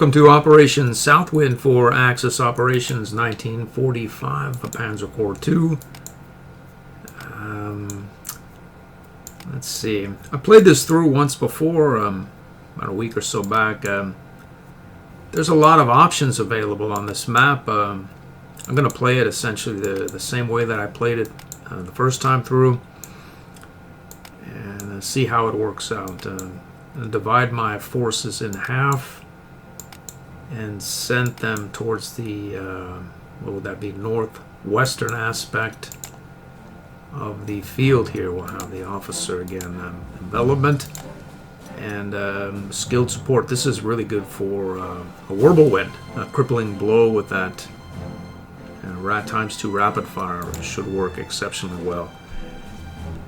Welcome to Operation Southwind for Axis Operations 1945, a Panzer Corps 2. Let's see. I played this through once before, about a week or so back. There's a lot of options available on this map. I'm going to play it essentially the same way that I played it the first time through, and see how it works out. Divide my forces in half and sent them towards the, what would that be, northwestern aspect of the field here. We'll have the officer again, envelopment and skilled support. This is really good for a whirlwind, a crippling blow with that ×2 rapid fire should work exceptionally well.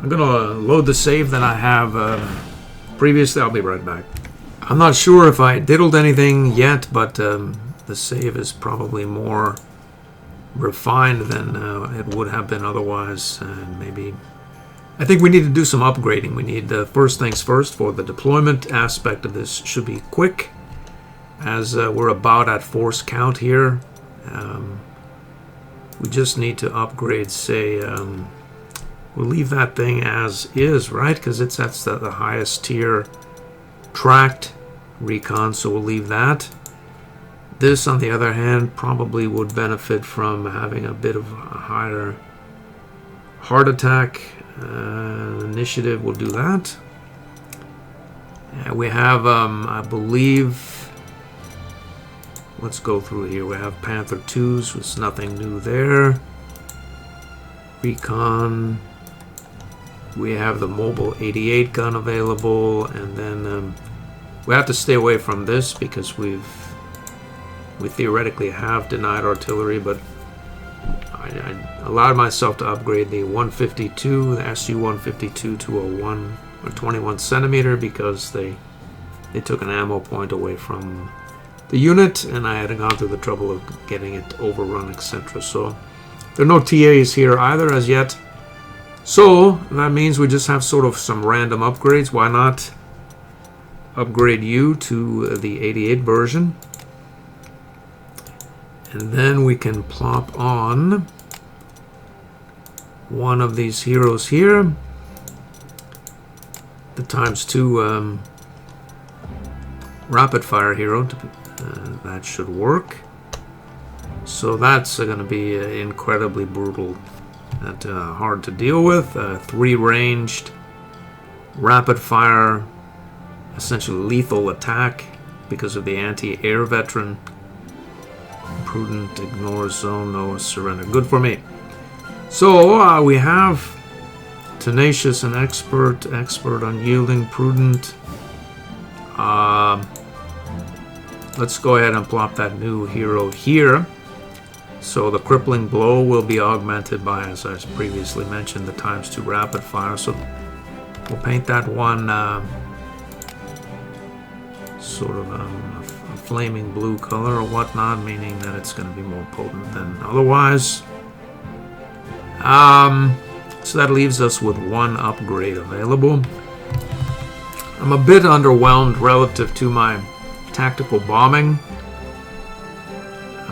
I'm gonna load the save that I have previously. I'll be right back. I'm not sure if I diddled anything yet, but the save is probably more refined than it would have been otherwise. And maybe I think we need to do some upgrading. We need first things first, for the deployment aspect of this should be quick, as we're about at force count here. We just need to upgrade, say, we'll leave that thing as is, right? Because it's at the highest tier tracked recon, so we'll leave that. This, on the other hand, probably would benefit from having a bit of a higher heart attack initiative. We'll do that. We have, I believe, let's go through here. We have Panther 2s, there's nothing new there. Recon. We have the mobile 88 gun available, and then we have to stay away from this because we theoretically have denied artillery, but I allowed myself to upgrade the 152, the SU-152 to a 1 or 21 centimeter because they took an ammo point away from the unit, and I had gone through the trouble of getting it overrun, etc. So there are no TAs here either as yet. So that means we just have sort of some random upgrades. Why not upgrade you to the 88 version? And then we can plop on one of these heroes here. The ×2 rapid fire hero. That should work. So that's going to be incredibly brutal. Hard to deal with. 3 ranged rapid fire, essentially lethal attack because of the anti-air veteran. Prudent, ignore zone, no surrender. Good for me. So we have tenacious and expert, unyielding, prudent. Let's go ahead and plop that new hero here. So the crippling blow will be augmented by, as I previously mentioned, the ×2 rapid fire. So we'll paint that one sort of a flaming blue color or whatnot, meaning that it's going to be more potent than otherwise. So that leaves us with 1 upgrade available. I'm a bit underwhelmed relative to my tactical bombing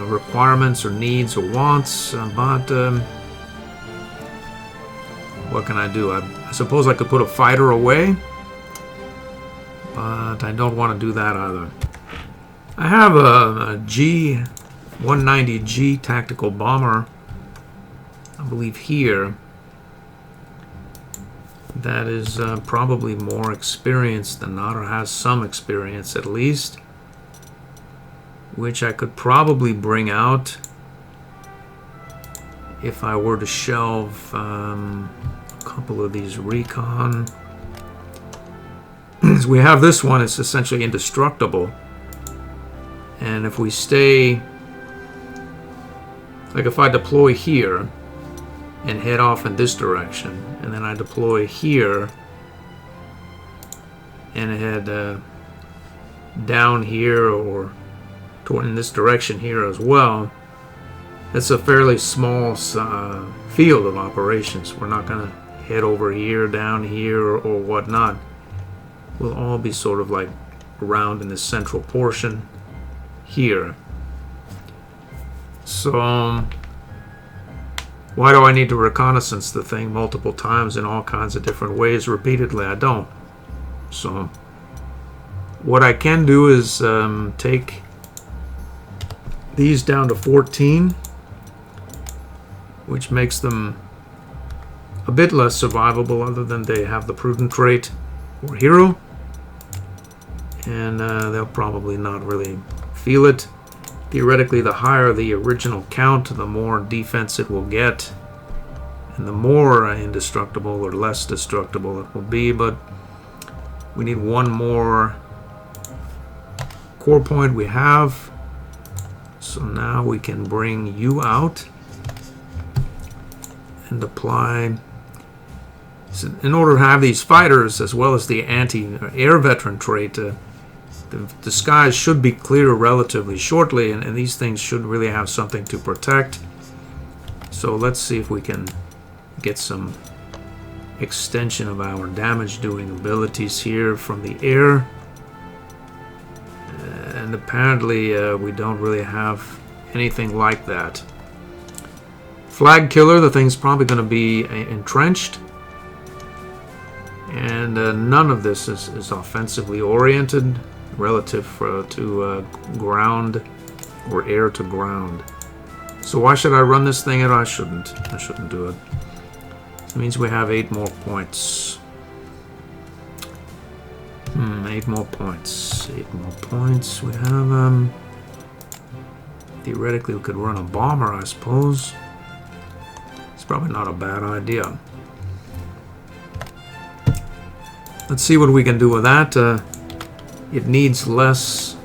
requirements or needs or wants, but what can I do? I suppose I could put a fighter away, but I don't want to do that either. I have a G-190G tactical bomber, I believe here, that is probably more experienced than not, or has some experience at least, which I could probably bring out if I were to shelve a couple of these recon. So we have this one, it's essentially indestructible, and if we stay, like if I deploy here and head off in this direction, and then I deploy here and head down here or in this direction here as well, it's a fairly small field of operations. We're not going to head over here, down here, or whatnot. We'll all be sort of like around in this central portion. here. So why do I need to reconnaissance the thing multiple times in all kinds of different ways repeatedly? I don't. So what I can do is take these down to 14, which makes them a bit less survivable, other than they have the prudent trait or hero, and they'll probably not really feel it. Theoretically, the higher the original count, the more defense it will get, and the more indestructible or less destructible it will be. But we need one more core point. We have, so now we can bring you out and apply. So in order to have these fighters, as well as the anti-air veteran trait, the skies should be clear relatively shortly, and these things should really have something to protect. So let's see if we can get some extension of our damage doing abilities here from the air. And apparently we don't really have anything like that. Flag killer, the thing's probably going to be entrenched. And none of this is offensively oriented relative to ground or air to ground. So why should I run this thing? I shouldn't do it. It means we have 8 more points. 8 more points. 8 more points. We have theoretically we could run a bomber, I suppose. It's probably not a bad idea. Let's see what we can do with that. It needs less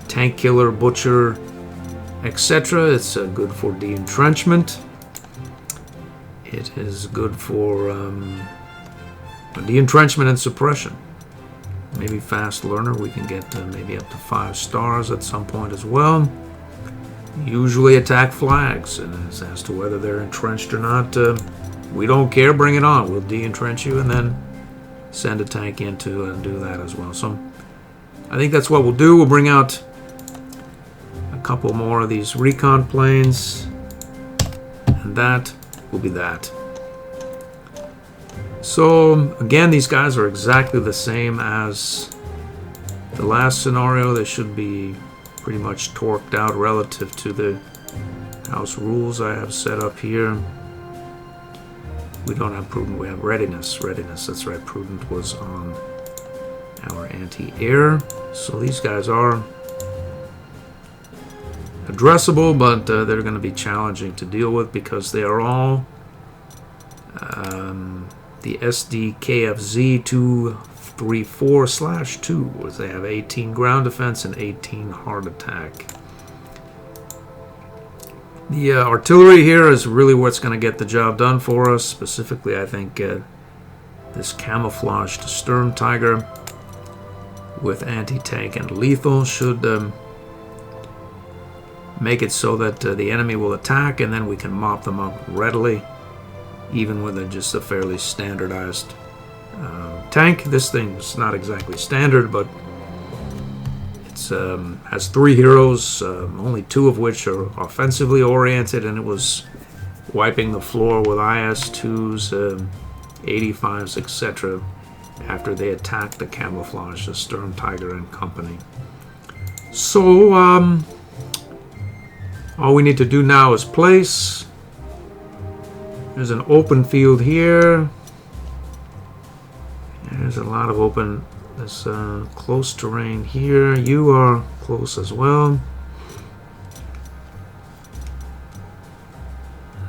tank killer, butcher, etc. It's good for de-entrenchment. It is good for de-entrenchment and suppression. Maybe fast learner. We can get maybe up to 5 stars at some point as well. Usually attack flags, and as to whether they're entrenched or not, we don't care. Bring it on. We'll de-entrench you and then send a tank in to do that as well. So I think that's what we'll do. We'll bring out a couple more of these recon planes, and that will be that. So again, these guys are exactly the same as the last scenario. They should be pretty much torqued out relative to the house rules I have set up here. We don't have prudent, we have readiness. Readiness, that's right, prudent was on our anti-air. So these guys are addressable, but they're going to be challenging to deal with because they are all the SDKFZ 234/2, as they have 18 ground defense and 18 hard attack. The artillery here is really what's going to get the job done for us. Specifically, I think this camouflaged Sturm Tiger with anti-tank and lethal should make it so that the enemy will attack, and then we can mop them up readily, even with just a fairly standardized tank. This thing's not exactly standard, but it has 3 heroes, only 2 of which are offensively oriented, and it was wiping the floor with IS-2s, 85s, etc. after they attacked the camouflage, the Sturm Tiger and company. So all we need to do now is place. There's an open field here. There's a lot of open. There's close terrain here. You are close as well.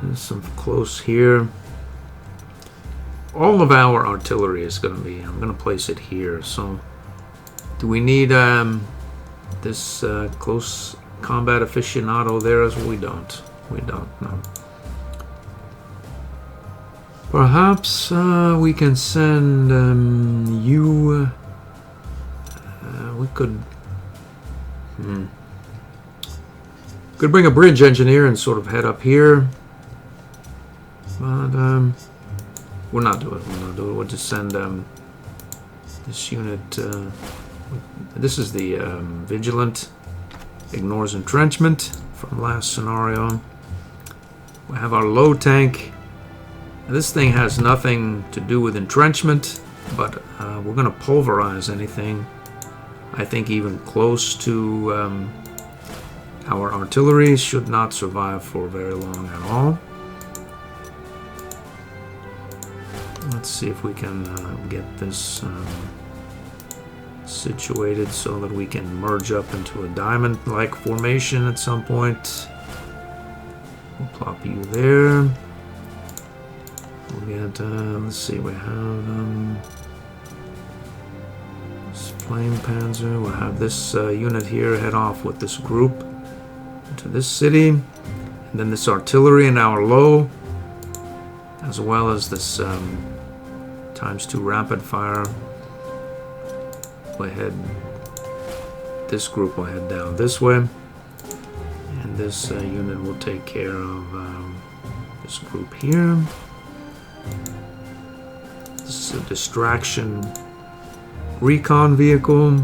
There's some close here. All of our artillery is going to be, I'm going to place it here. So do we need this close combat aficionado there as well? We don't. We don't, no. Perhaps we can send you. We could bring a bridge engineer and sort of head up here, but we're not doing it. We'll just send this unit. This is the vigilant Ignores entrenchment from last scenario. We have our low tank. This thing has nothing to do with entrenchment, but we're going to pulverize anything, I think, even close to our artillery. Should not survive for very long at all. Let's see if we can get this situated so that we can merge up into a diamond-like formation at some point. We'll plop you there. We'll get, let's see, we have flame Panzer. We'll have this unit here head off with this group to this city. And then this artillery in our low, as well as this ×2 rapid fire. We'll head, this group will head down this way. And this unit will take care of this group here. This is a distraction recon vehicle.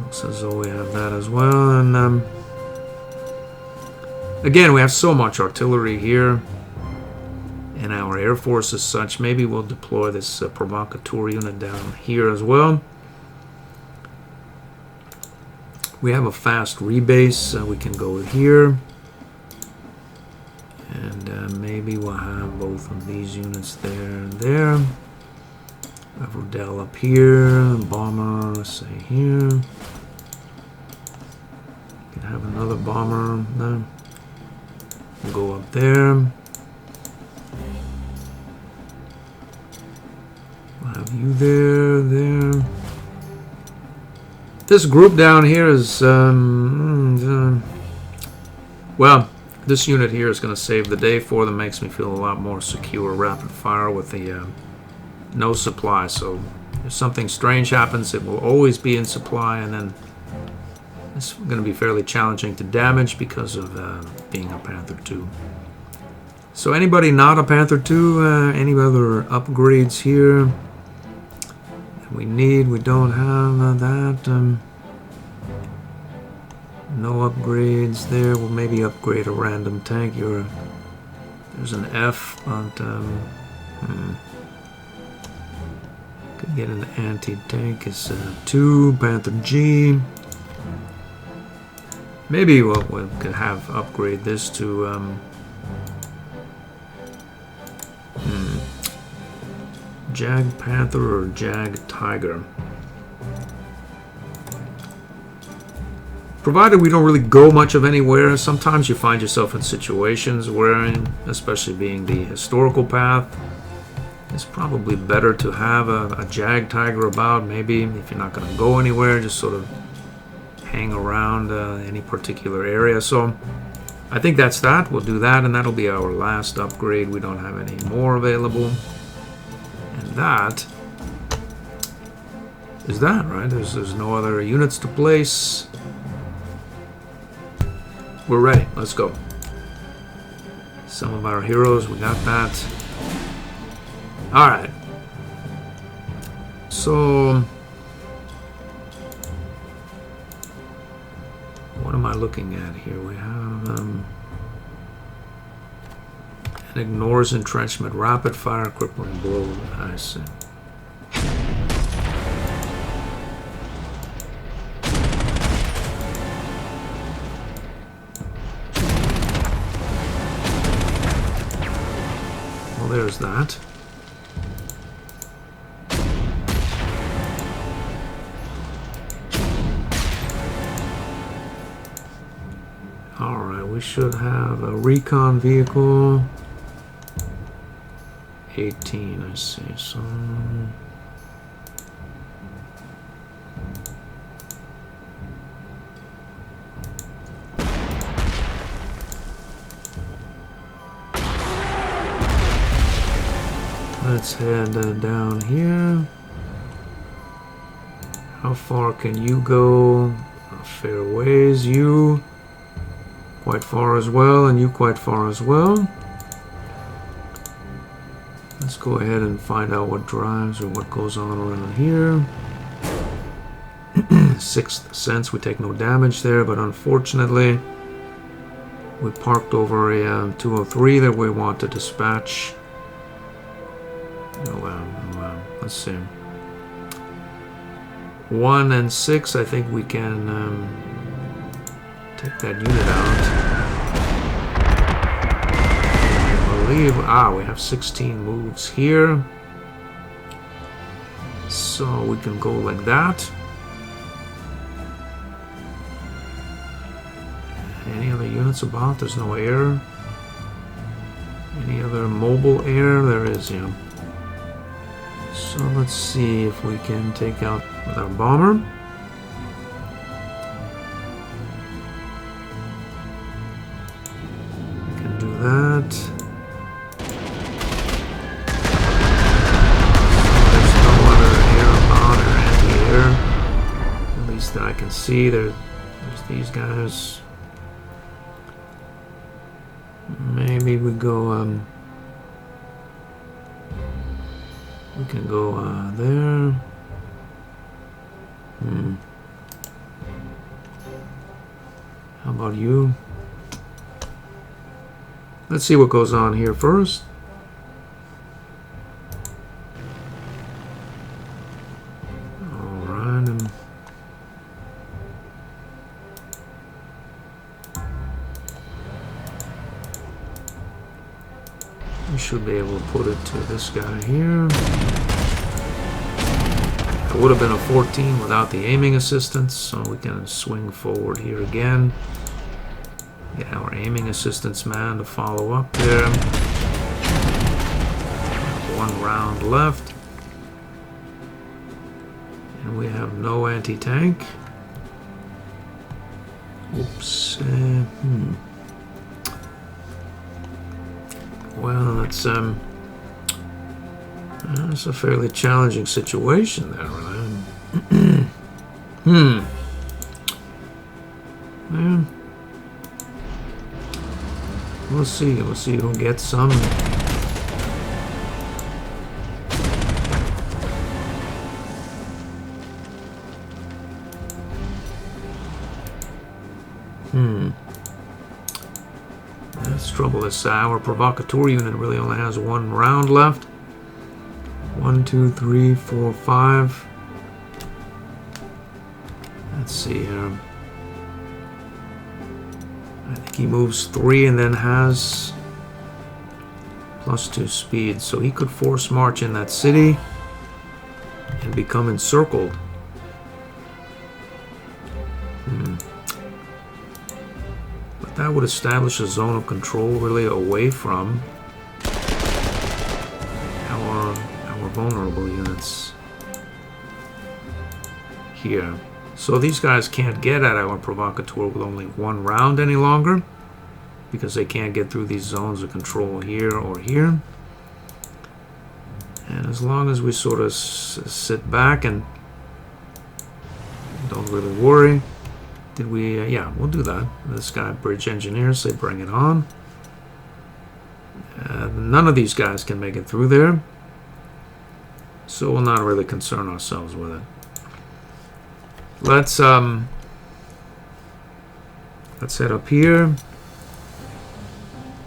Looks as though we have that as well. And again, we have so much artillery here. And our air force is such. Maybe we'll deploy this provocateur unit down here as well. We have a fast rebase. We can go here. And maybe we'll have both of these units there and there. We have Rodell up here. Bomber, let's say here. We can have another bomber. No. We'll go up there. We'll have you there. This group down here is, well, this unit here is going to save the day for them. Makes me feel a lot more secure. Rapid fire with the no supply. So if something strange happens, it will always be in supply, and then it's going to be fairly challenging to damage because of being a Panther 2. So anybody not a Panther 2, any other upgrades here that we need? We don't have that. No upgrades there. We'll maybe upgrade a random tank. There's an F, but could get an anti-tank. It's 2 Panther G. Maybe we could have upgrade this to Jag Panther or Jag Tiger. Provided we don't really go much of anywhere, sometimes you find yourself in situations where, especially being the historical path, it's probably better to have a Jag Tiger about. Maybe if you're not going to go anywhere, just sort of hang around any particular area. So I think that's that. We'll do that, and that'll be our last upgrade. We don't have any more available. And that is that, right? There's no other units to place. We're ready. Let's go. Some of our heroes, we got that. All right. So, what am I looking at here? We have an ignores entrenchment, rapid fire, crippling blow. I see. There's that. Alright, we should have a recon vehicle. 18, I see. So let's head down here. How far can you go? A fair ways. You quite far as well, and you quite far as well. Let's go ahead and find out what drives or what goes on around here. Sixth sense, we take no damage there, but unfortunately we parked over a 203 that we want to dispatch. Let's see. 1 and 6, I think we can take that unit out. I believe, we have 16 moves here. So we can go like that. Any other units about? There's no air. Any other mobile air? There is, yeah. So let's see if we can take out with our bomber. We can do that. There's no other air about or anti-air. At least that I can see. There's these guys. Maybe we go, we can go there. How about you? Let's see what goes on here first. Alright, and we should be able to put it to this guy here. It would have been a 14 without the aiming assistance, so we can swing forward here again. Get our aiming assistance man to follow up there. 1 round left. And we have no anti-tank. Oops. Well, that's a fairly challenging situation there, right? Yeah. We'll see who gets some. That's trouble. This our provocateur unit really only has 1 round left. 1, 2, 3, 4, 5. Let's see here. I think he moves 3 and then has +2 speed. So he could force march in that city and become encircled. But that would establish a zone of control really away from our vulnerable units here. So these guys can't get at our provocateur with only 1 round any longer, because they can't get through these zones of control here or here. And as long as we sort of sit back and don't really worry. Did we? Yeah, we'll do that. This guy, bridge engineers, say bring it on. None of these guys can make it through there, so we'll not really concern ourselves with it. Let's head up here.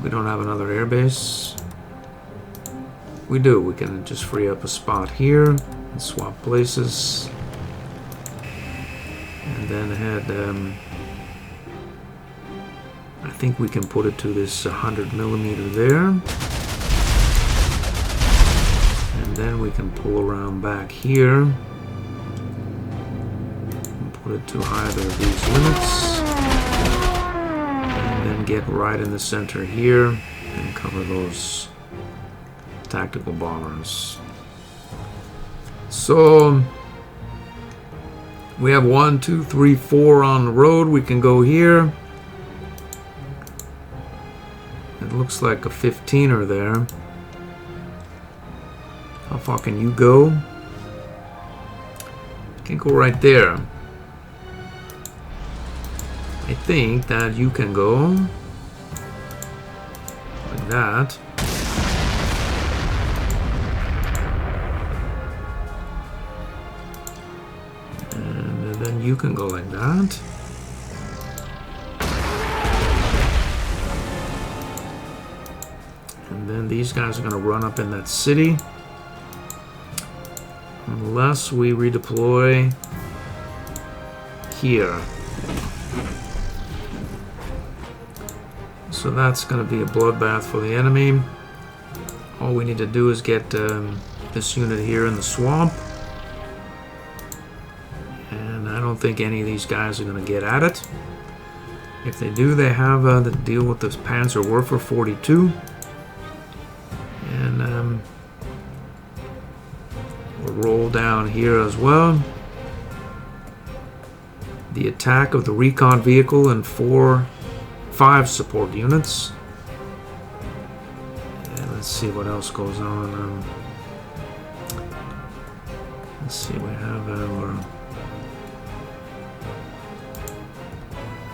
We don't have another airbase. We do. We can just free up a spot here and swap places. And then head, I think we can put it to this 100mm there. And then we can pull around back here. And put it to either of these units. And then get right in the center here and cover those tactical bombers. So we have 1, 2, 3, 4 on the road. We can go here. It looks like a 15er there. How far can you go? You can go right there. I think that you can go like that. You can go like that. And then these guys are going to run up in that city. Unless we redeploy here. So that's going to be a bloodbath for the enemy. All we need to do is get this unit here in the swamp. And I don't think any of these guys are going to get at it. If they do, they have to deal with this Panzer Werfer 42. And we'll roll down here as well. The attack of the recon vehicle and 5 support units. And let's see what else goes on. Let's see, we have our...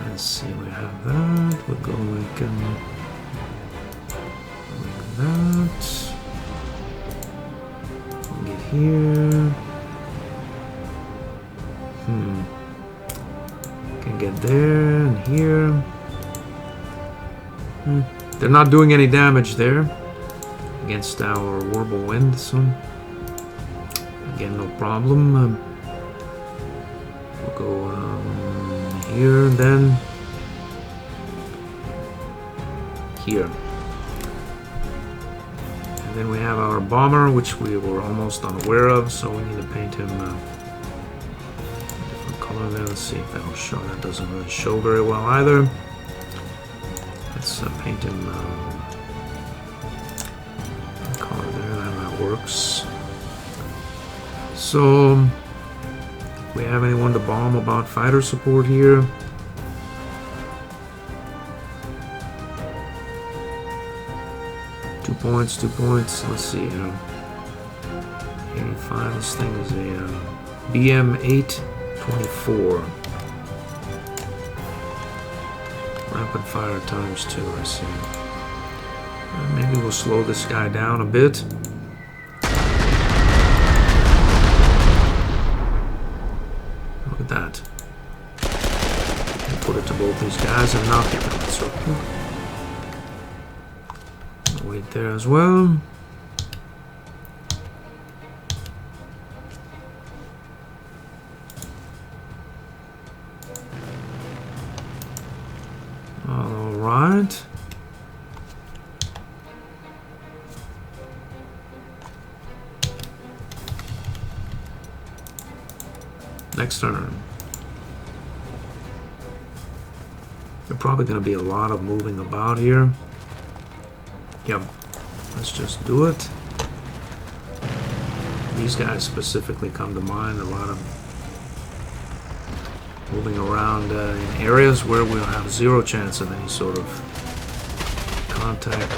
Let's see, we have that. We'll go like that. We'll get here. Can get there and here. They're not doing any damage there against our Warble Wind, so again, no problem. We'll go here and then here. And then we have our bomber, which we were almost unaware of, so we need to paint him a different color there. Let's see if that'll show. That doesn't really show very well either. Let's paint him color there, that works. So, if we have anyone to bomb about fighter support here. Two points. Let's see. 85. This thing is a BM-824. Rapid fire ×2, I see. Maybe we'll slow this guy down a bit. Look at that. Put it to both these guys and knock it out. So wait there as well. Alright. Next turn. There's probably going to be a lot of moving about here. Yep. Let's just do it. These guys specifically come to mind. A lot of moving around in areas where we'll have 0 chance of any sort of contact.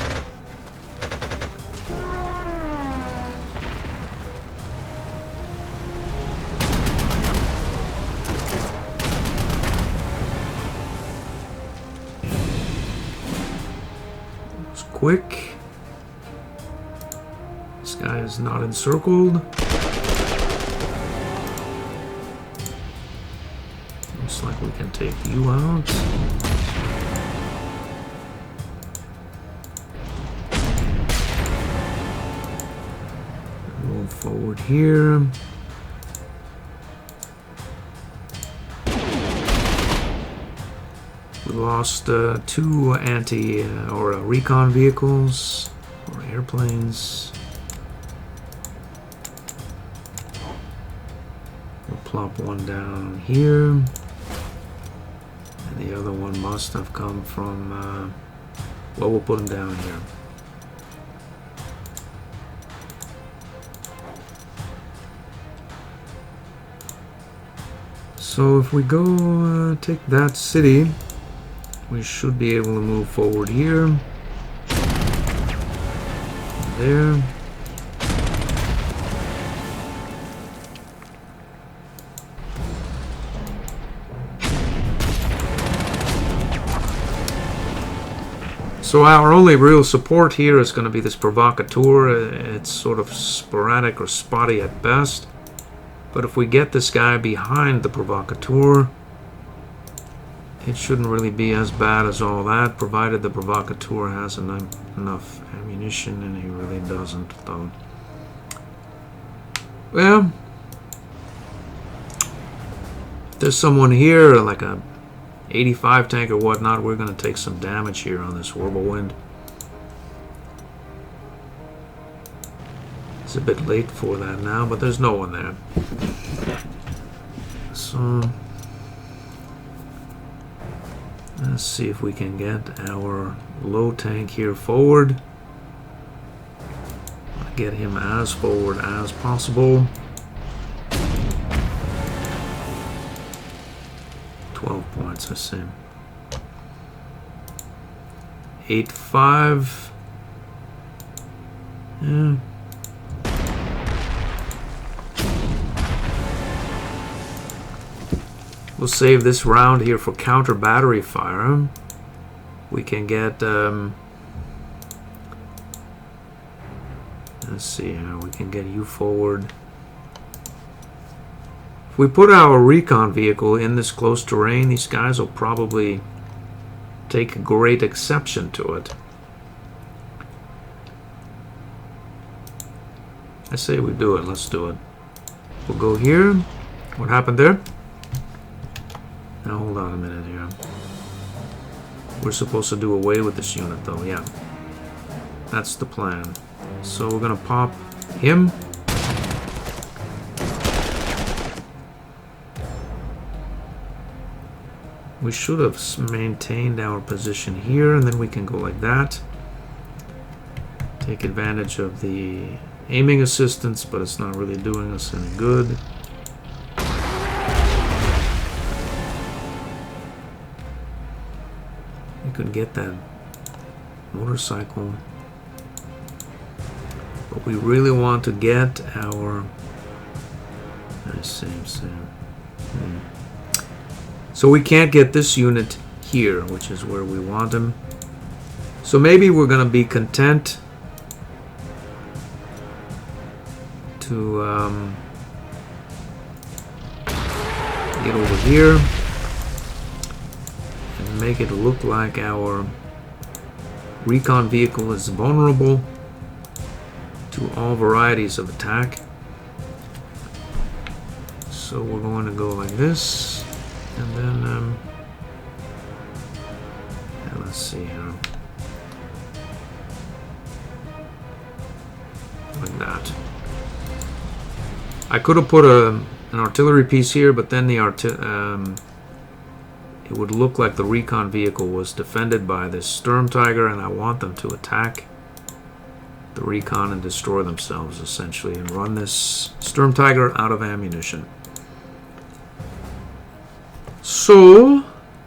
It's quick. This guy is not encircled. Looks like we can take you out. Move forward here. We lost 2 anti or recon vehicles or airplanes. We'll plop one down here. And the other one must have come from, well, we'll put him down here. So if we go take that city, we should be able to move forward here. There. So our only real support here is going to be this provocateur. It's sort of sporadic or spotty at best. But if we get this guy behind the provocateur, it shouldn't really be as bad as all that, provided the provocateur has enough ammunition, and he really doesn't, though. Well, there's someone here, like a 85 tank or whatnot. We're going to take some damage here on this whirlwind. It's a bit late for that now, but there's no one there. So let's see if we can get our low tank here forward. Get him as forward as possible. 12 points, I see. 8-5. Yeah. We'll save this round here for counter battery fire. We can get let's see how we can get you forward. If we put our recon vehicle in this close terrain, these guys will probably take great exception to it. I say we do it. Let's do it. We'll go here. What happened there? Now hold on a minute here. We're supposed to do away with this unit though, yeah. That's the plan. So we're gonna pop him. We should have maintained our position here, and then we can go like that. Take advantage of the aiming assistance, but it's not really doing us any good. We could get that motorcycle, but we really want to get our same. So we can't get this unit here, which is where we want him. So maybe we're gonna be content to get over here and make it look like our recon vehicle is vulnerable to all varieties of attack. So we're going to go like this, and then let's see here, like that. I could have put an artillery piece here, but then the it would look like the recon vehicle was defended by this Sturm Tiger, and I want them to attack the recon and destroy themselves, essentially, and run this Sturm Tiger out of ammunition. So,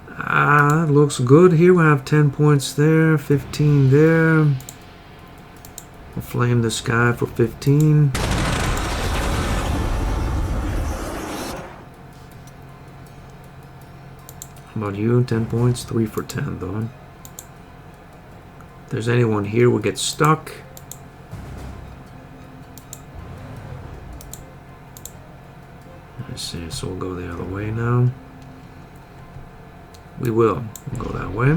it looks good here. We have 10 points there, 15 there. We'll flame this guy for 15. How about you? 10 points, 3 for 10 though. If there's anyone here, we'll get stuck. Let's see, so we'll go the other way now. We'll go that way.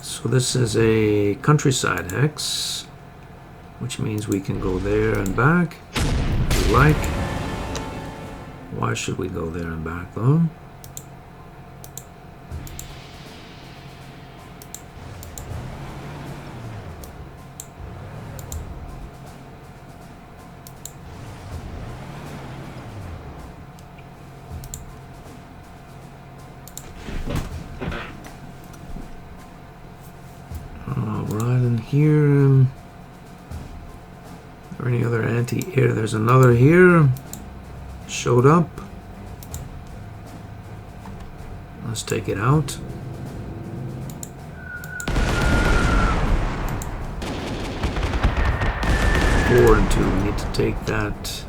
So this is a countryside hex, which means we can go there and back if we like. Why should we go there and back though? Alright, and here, or any other anti-air? There's another here. Showed up. Let's take it out. Four and two. We need to take this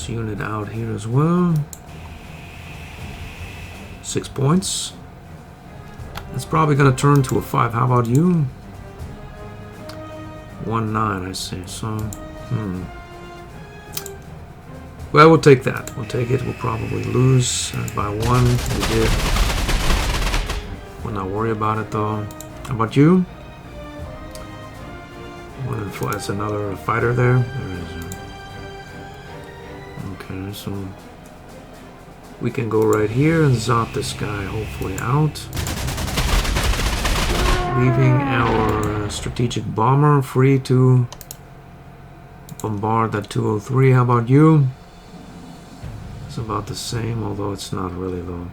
unit out here as well. 6 points. It's probably going to turn to a 5. How about you? 1-9, I see. So, well, we'll take that. We'll take it. We'll probably lose by 1. We did. We'll not worry about it, though. How about you? 1 and 4. That's another fighter there. There is. Okay, so we can go right here and zop this guy hopefully out. Leaving our strategic bomber free to bombard that 203. How about you? It's about the same, although it's not really though.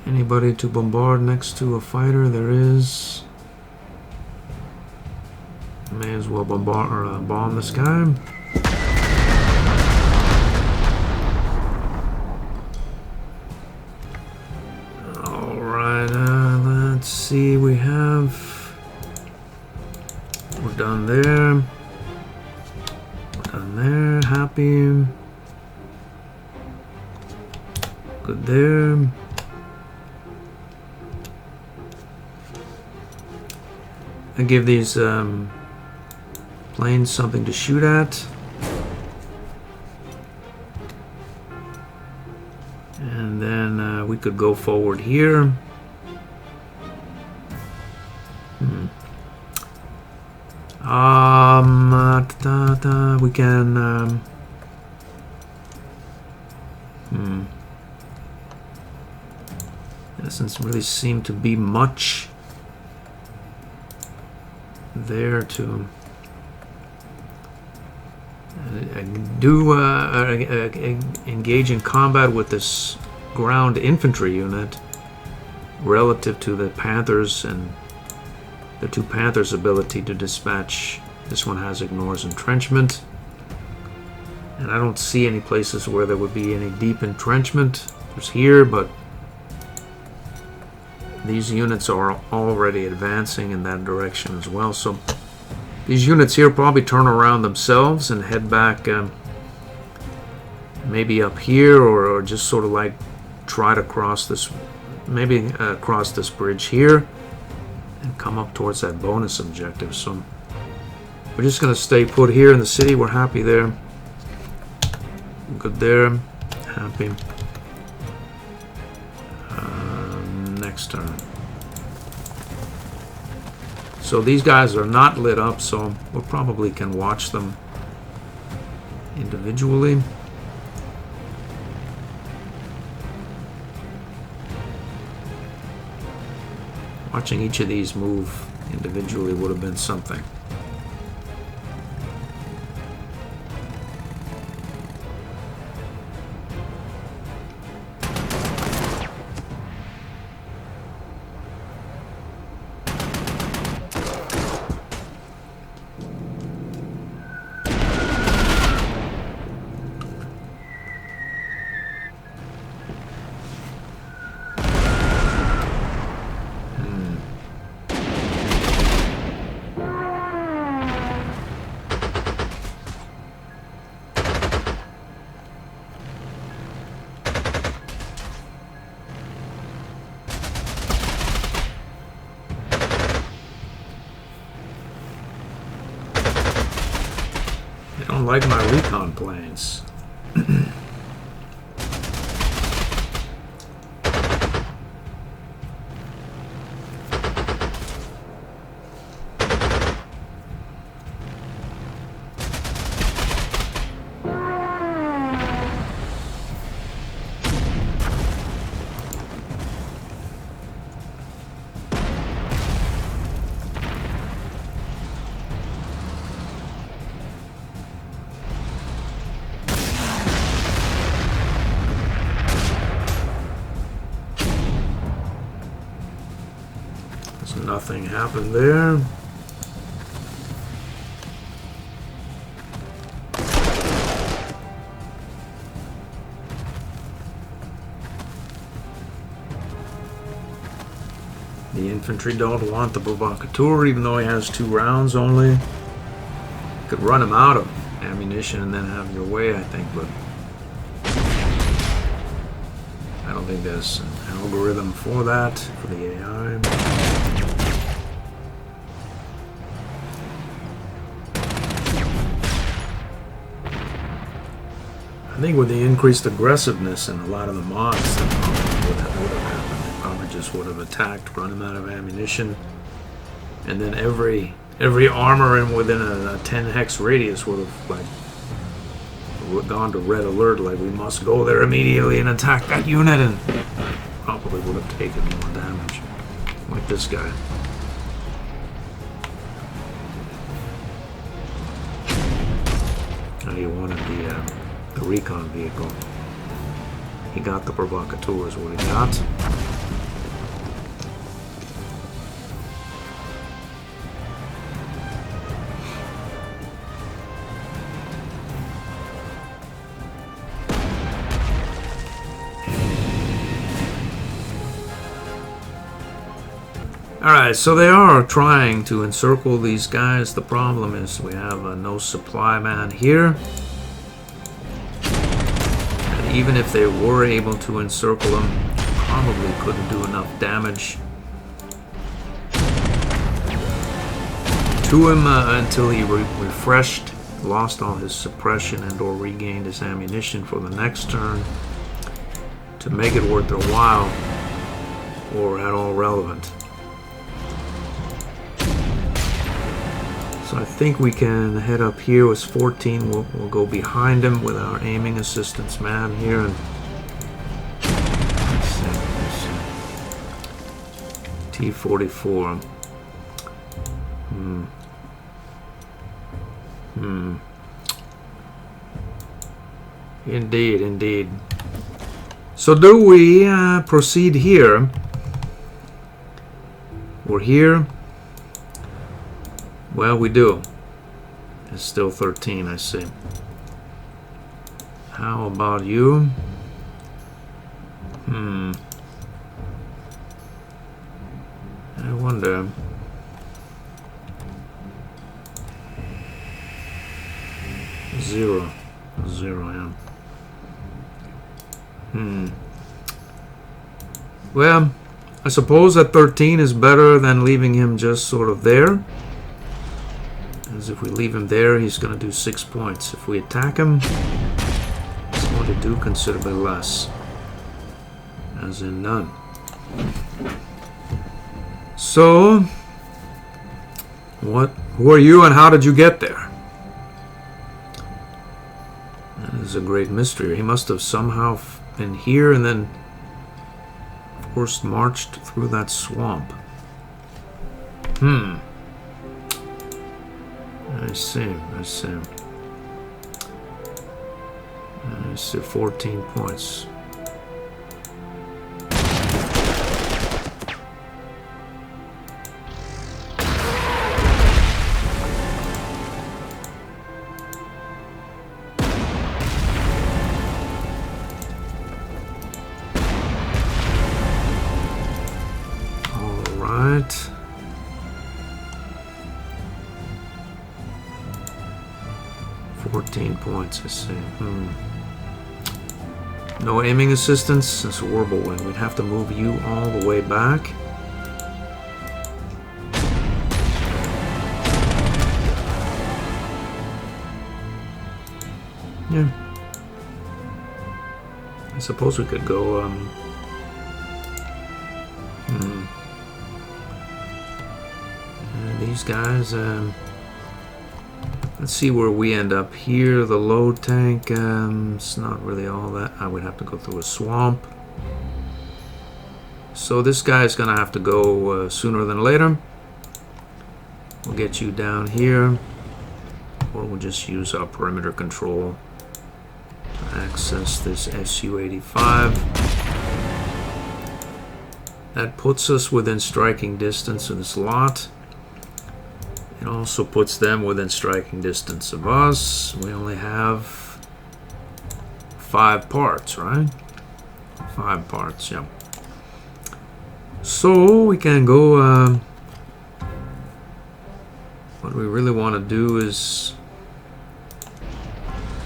Anybody to bombard next to a fighter? There is. May as well bombard or bomb this guy. All right. Let's see. We're done there. We're done there. Happy. Good there. I give these planes something to shoot at. And then we could go forward here. We can doesn't really seem to be much there to do engage in combat with this ground infantry unit relative to the Panthers and the 2 Panthers' ability to dispatch. This one has ignores entrenchment, and I don't see any places where there would be any deep entrenchment. There's here, but these units are already advancing in that direction as well. So these units here probably turn around themselves and head back maybe up here, or just sort of like try to cross this, maybe cross this bridge here and come up towards that bonus objective. So we're just going to stay put here in the city. We're happy there. Good there. Happy. Next turn. So these guys are not lit up, so we probably can watch them individually. Watching each of these move individually would have been something. I don't like my recon planes. Nothing happened there. The infantry don't want the provocateur, even though he has 2 rounds only. You could run him out of ammunition and then have your way, I think, but I don't think there's an algorithm for that, for the AI. I think with the increased aggressiveness and a lot of the mods, that probably would have happened. They probably just would have attacked, run him out of ammunition, and then every armor in within a 10 hex radius would have like gone to red alert, like we must go there immediately and attack that unit, and probably would have taken more damage, like this guy. Now he wanted the recon vehicle. He got the provocateur is what he got. Alright, so they are trying to encircle these guys. The problem is we have no supply man here. And even if they were able to encircle them, probably couldn't do enough damage to him until he refreshed, lost all his suppression and or regained his ammunition for the next turn to make it worth their while or at all relevant. So I think we can head up here with 14. We'll go behind him with our aiming assistance man here. And let's see. T-44. Indeed, indeed. So do we proceed here? We're here. Well, we do. It's still 13, I see. How about you? I wonder. Zero, yeah. Well, I suppose that 13 is better than leaving him just sort of there. As if we leave him there, he's going to do 6 points. If we attack him, he's going to do considerably less. As in none. So, who are you and how did you get there? That is a great mystery. He must have somehow been here and then, of course, marched through that swamp. I see 14 points. All right. Points, I see. No aiming assistance. That's horrible. When we'd have to move you all the way back. Yeah. I suppose we could go. These guys. Let's see where we end up here. The low tank, it's not really all that. I would have to go through a swamp. So this guy's gonna have to go sooner than later. We'll get you down here. Or we'll just use our perimeter control to access this Su-85. That puts us within striking distance of this lot. It also puts them within striking distance of us. We only have 5 parts, right? 5 parts, yeah. So we can go. What we really want to do is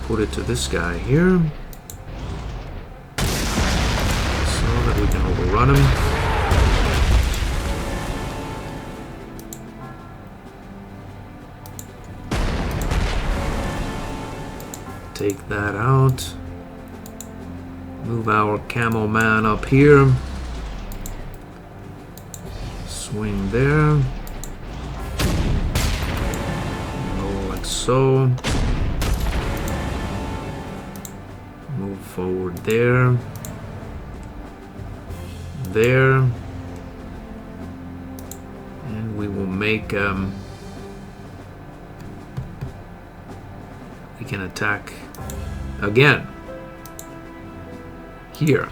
put it to this guy here, so that we can overrun him. Take that out. Move our camo man up here. Swing there. Go like so. Move forward there. There. And we will make we can attack again here.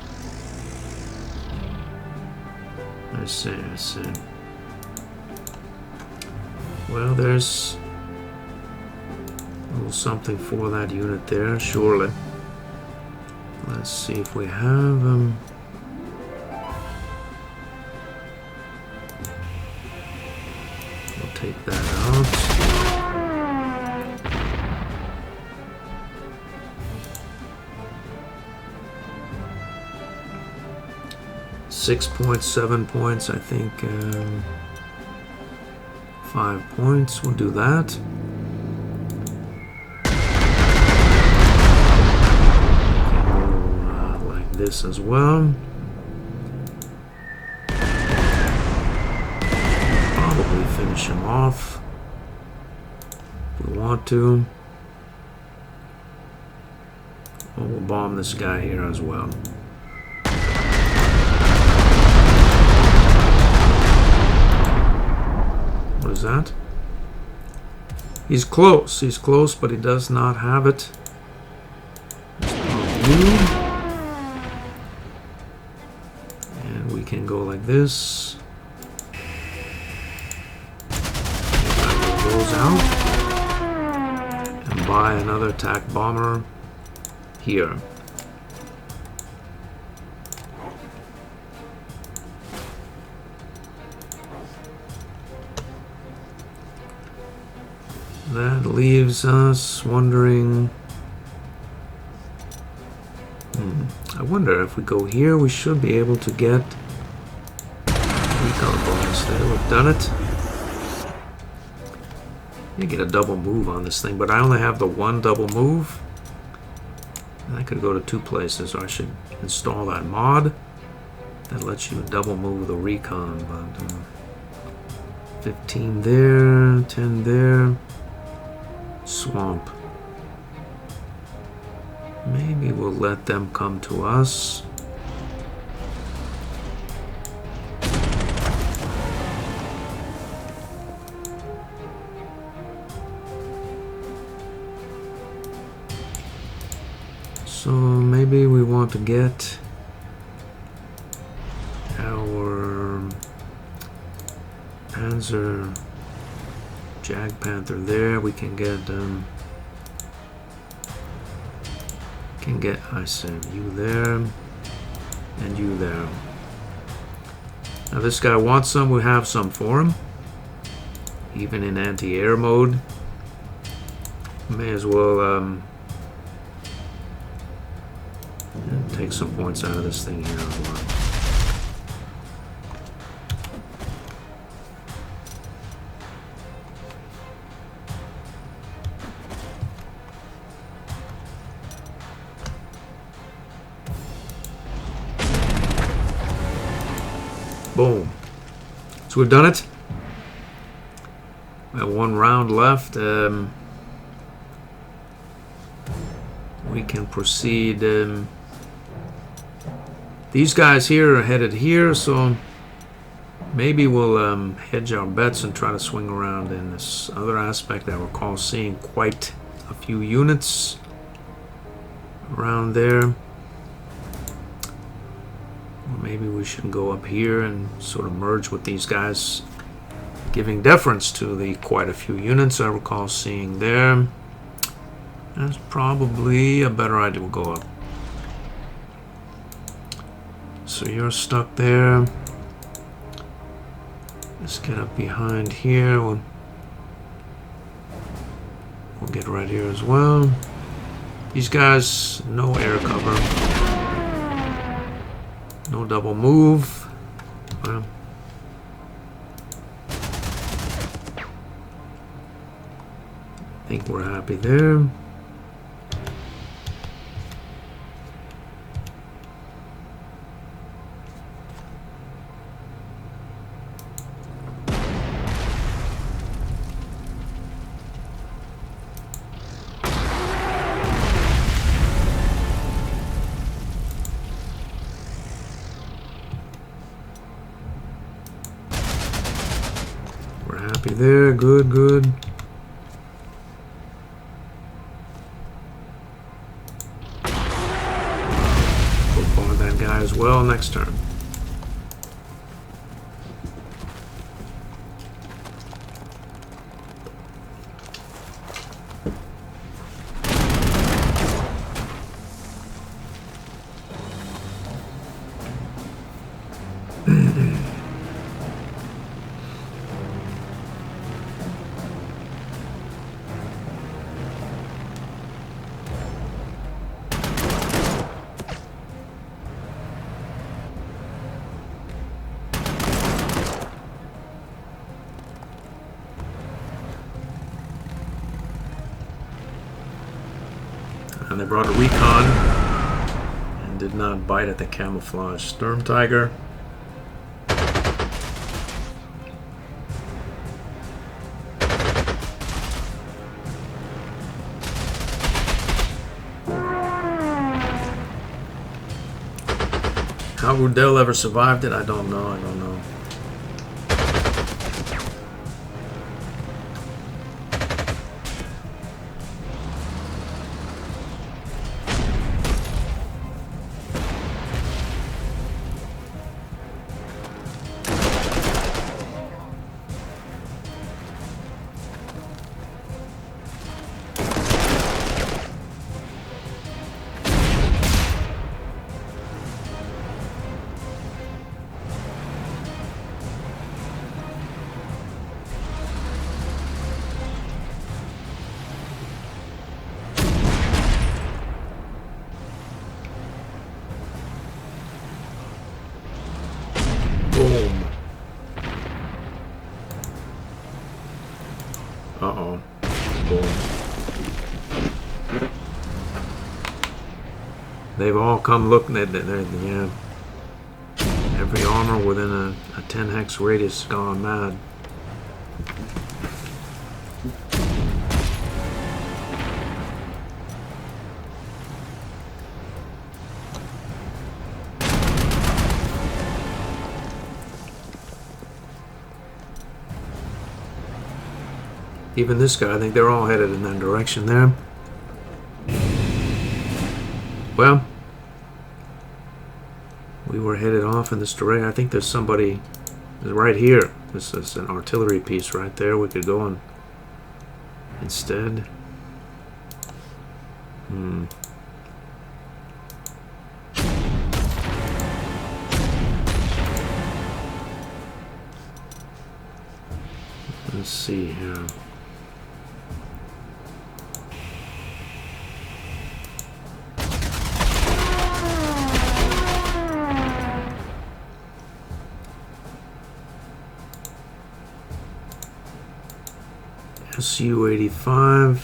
I see. Well, there's a little something for that unit there, surely. Let's see if we have we'll take that out. 6.7 points, I think. 5 points, we'll do that. Go like this as well. Probably finish him off if we want to. Or we'll bomb this guy here as well. What is that? He's close, but he does not have it. And we can go like this. That goes out. And buy another attack bomber here. That leaves us wondering. I wonder if we go here, we should be able to get recon bonus there. We've done it. You get a double move on this thing, but I only have the one double move. And I could go to 2 places, or I should install that mod that lets you double move the recon. But 15 there, 10 there. Swamp. Maybe we'll let them come to us. So maybe we want to get our Panzer Jag Panther there. We can get I said you there and you there. Now this guy wants some, we have some for him. Even in anti-air mode. May as well take some points out of this thing here as well. Boom. So we've done it. We have 1 round left. We can proceed. These guys here are headed here, so maybe we'll hedge our bets and try to swing around in this other aspect. I recall seeing quite a few units around there. Or maybe we should go up here and sort of merge with these guys, giving deference to the quite a few units I recall seeing there. That's probably a better idea. We'll go up. So you're stuck there. Let's get up behind here. We'll get right here as well. These guys, no air cover. No double move. Well, I think we're happy there. Happy there, good, good. Go for that guy as well next turn. And they brought a recon and did not bite at the camouflage Storm Tiger. How Rudell ever survived it, I don't know, I don't know. Boom. Uh-oh. Boom. They've all come looking at it. Yeah. Every armor within a 10 hex radius gone mad. Even this guy, I think they're all headed in that direction there. Well, we were headed off in this direction. I think there's somebody right here. This is an artillery piece right there. We could go on instead. Let's see here. SU-85.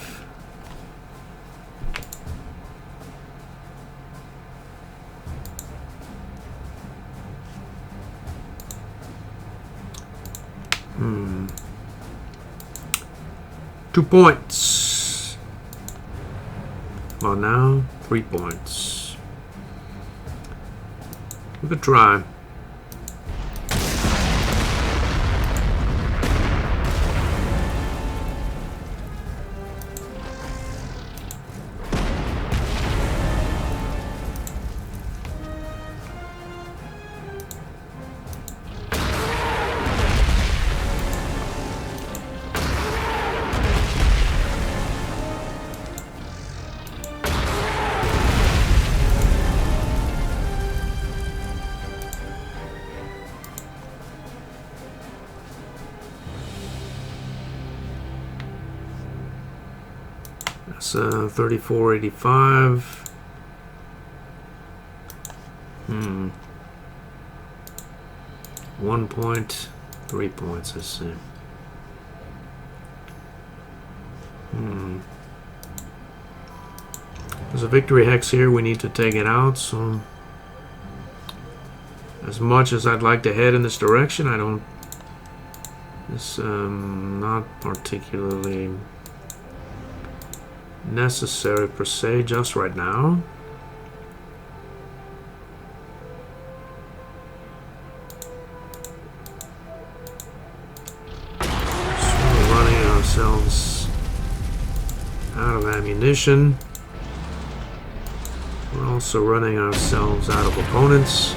Hmm. 2 points. Well, now 3 points. We could try. That's 3485. 1 point, 3 points, let's see. There's a victory hex here, we need to take it out, so as much as I'd like to head in this direction, I don't, it's not particularly necessary per se just right now. Ourselves out of ammunition. We're also running ourselves out of opponents.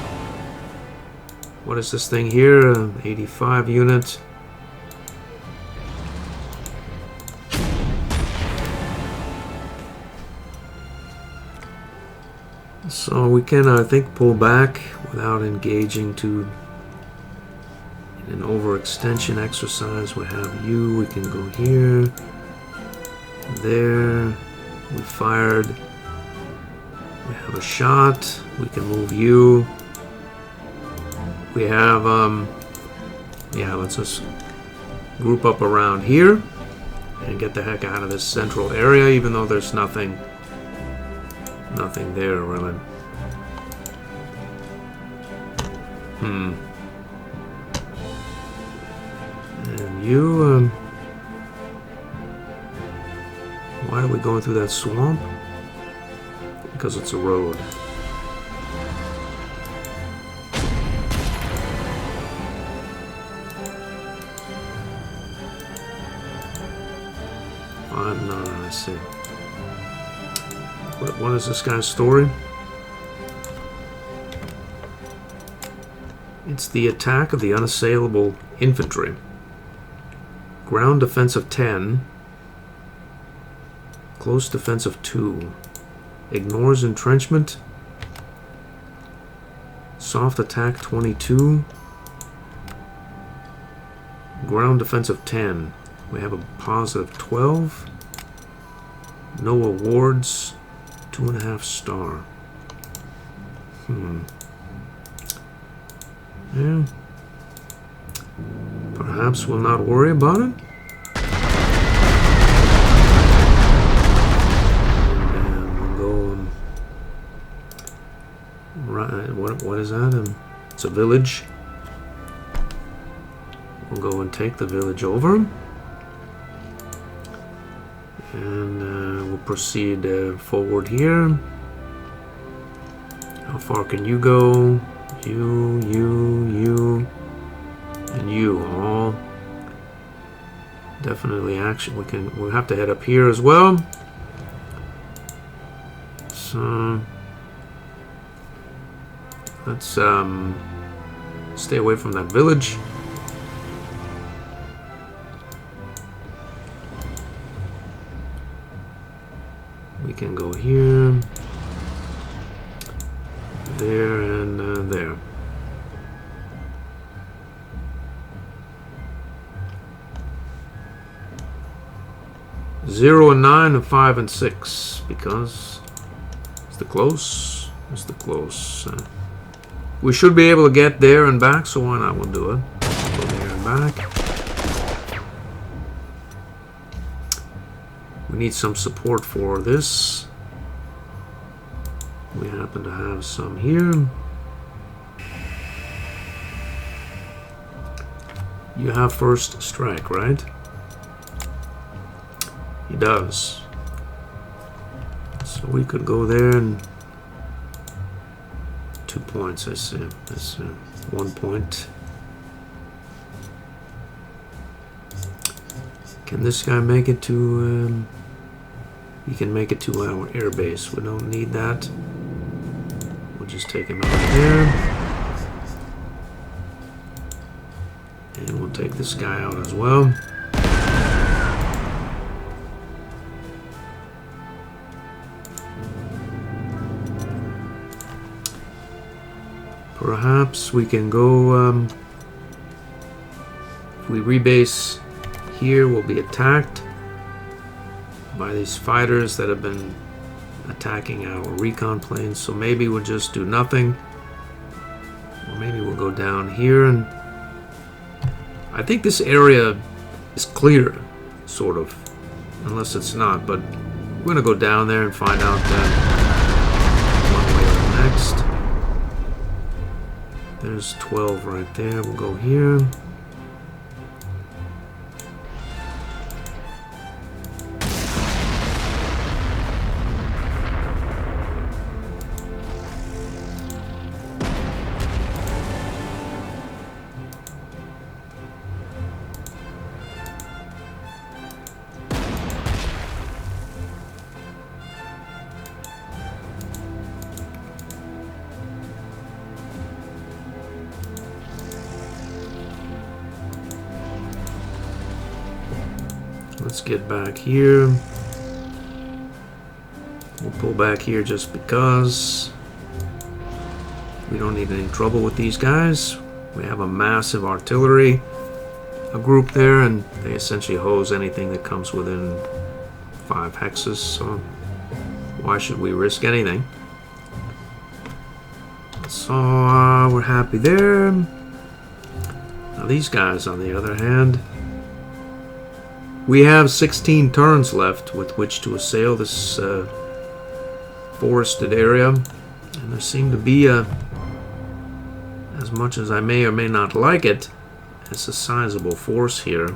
What is this thing here? 85 unit. So we can, I think, pull back without engaging to an overextension exercise. We have you, we can go here, there, we fired, we have a shot, we can move you, we have, yeah, let's just group up around here and get the heck out of this central area, even though there's nothing there really. And you, why are we going through that swamp? Because it's a road. No, I see. What is this guy's story? It's the attack of the unassailable infantry. Ground defense of 10. Close defense of 2. Ignores entrenchment. Soft attack 22. Ground defense of 10. We have a positive 12. No awards. 2.5 star. Yeah. Perhaps we'll not worry about it. And we'll go. Right. What is that? It's a village. We'll go and take the village over. And we'll proceed forward here. How far can you go? You, and you all. Definitely action. We'll have to head up here as well. So let's stay away from that village. We can go here, there, and there. Zero and 9 and 5 and 6 because it's the close. It's the close. We should be able to get there and back, so why not? We'll do it. Go there and back. We need some support for this. We happen to have some here. You have first strike, right? He does. So we could go there and 2 points, I see. That's 1 point. Can this guy make it to... he can make it to our air base. We don't need that. We'll just take him out there. And we'll take this guy out as well. Perhaps we can go... if we rebase here, we'll be attacked. by these fighters that have been attacking our recon planes. So maybe we'll just do nothing. Or maybe we'll go down here, and I think this area is clear, sort of. Unless it's not, but we're gonna go down there and find out one way or the next. There's 12 right there. We'll go here. Let's get back here. We'll pull back here just because we don't need any trouble with these guys. We have a massive artillery, a group there, and they essentially hose anything that comes within 5 hexes, so why should we risk anything? So we're happy there. Now these guys, on the other hand, we have 16 turns left with which to assail this forested area, and there seem to be as much as I may or may not like it, it's a sizable force here.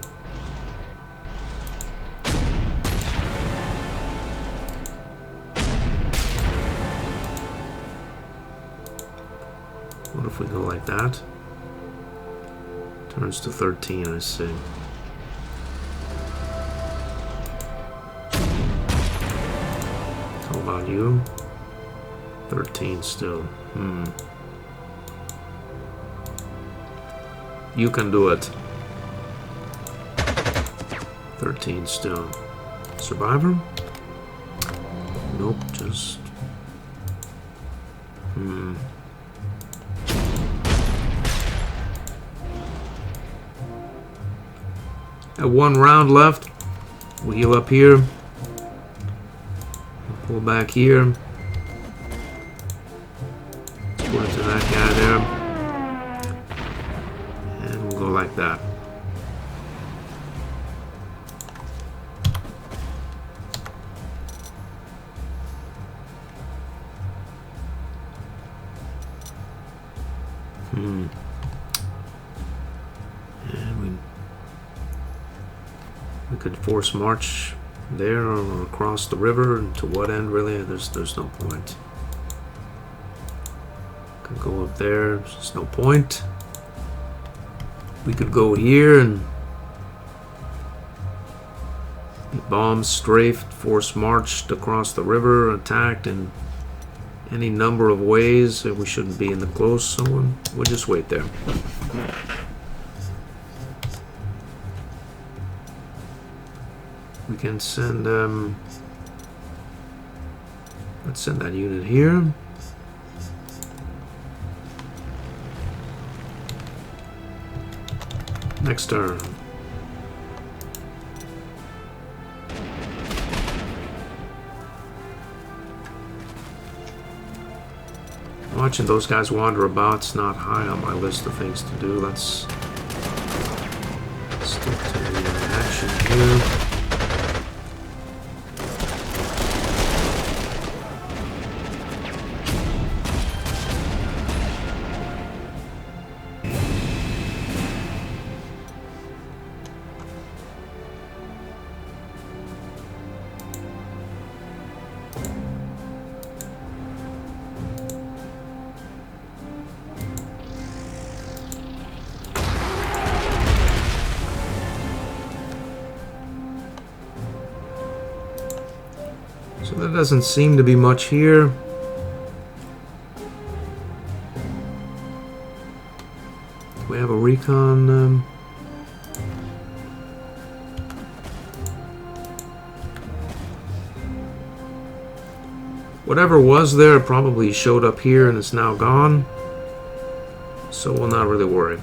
What if we go like that? Turns to 13, I see. How about you? 13 still. You can do it. 13 still. Survivor? Nope, just... At 1 round left. We'll heal up here. Pull back here. Put it to that guy there. And we'll go like that. And we could force march there or across the river, and to what end really? There's no point. Could go up there, there's no point. We could go here and be bombed, strafed, force marched across the river, attacked in any number of ways. We shouldn't be in the close, so we'll just wait there. We can send, let's send that unit here. Next turn. Watching those guys wander about's not high on my list of things to do. Let's stick to the action here. So there doesn't seem to be much here. We have a recon. Whatever was there probably showed up here and it's now gone. So we'll not really worry.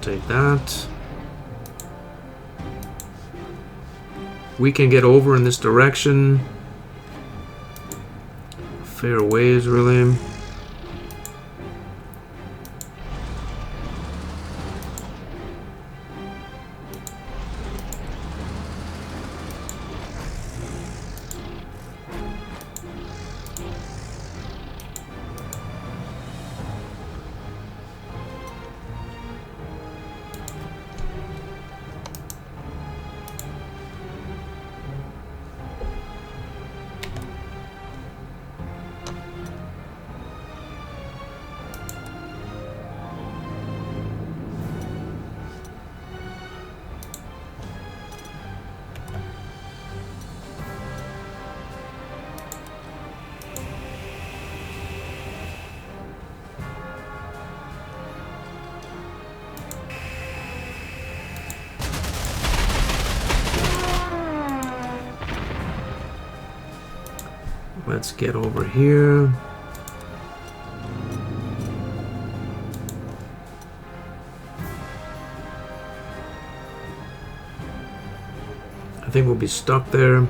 take that. We can get over in this direction. Fair ways, really. Let's get over here. I think we'll be stuck there.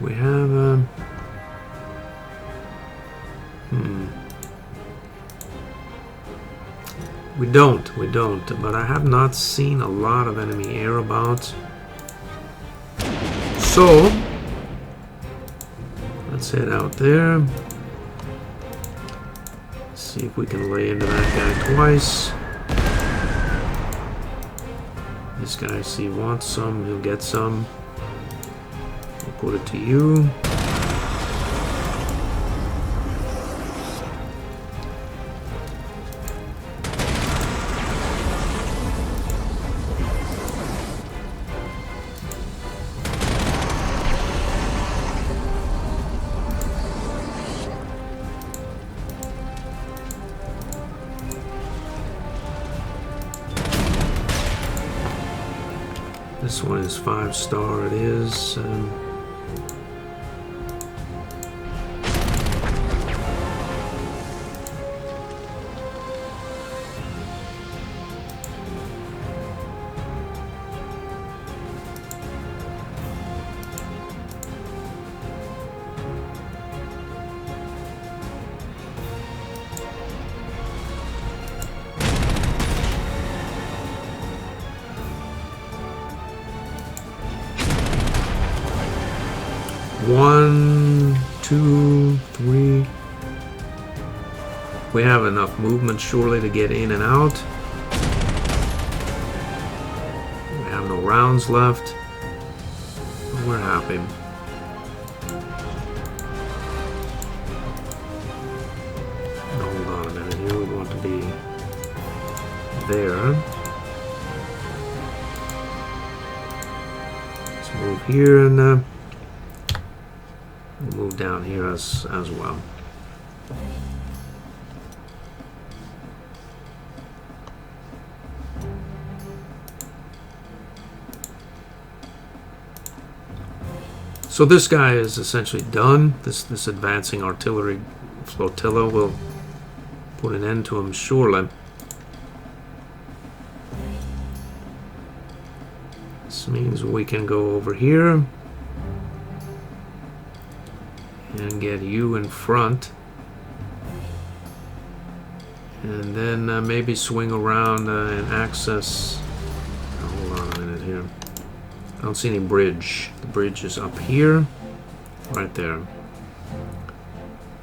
We have a... We don't, but I have not seen a lot of enemy air about. So, let's head out there. See if we can lay into that guy twice. This guy, see, he wants some, he'll get some. I'll put it to you. This one is 5-star, it is. One, two, three. We have enough movement surely to get in and out. We have no rounds left. But we're happy. Hold on a minute here. We want to be there. Let's move here and we'll move down here as well. So this guy is essentially done. This advancing artillery flotilla will put an end to him surely. This means we can go over here and get you in front, and then maybe swing around and access. Hold on a minute here. I don't see any bridge. The bridge is up here, right there.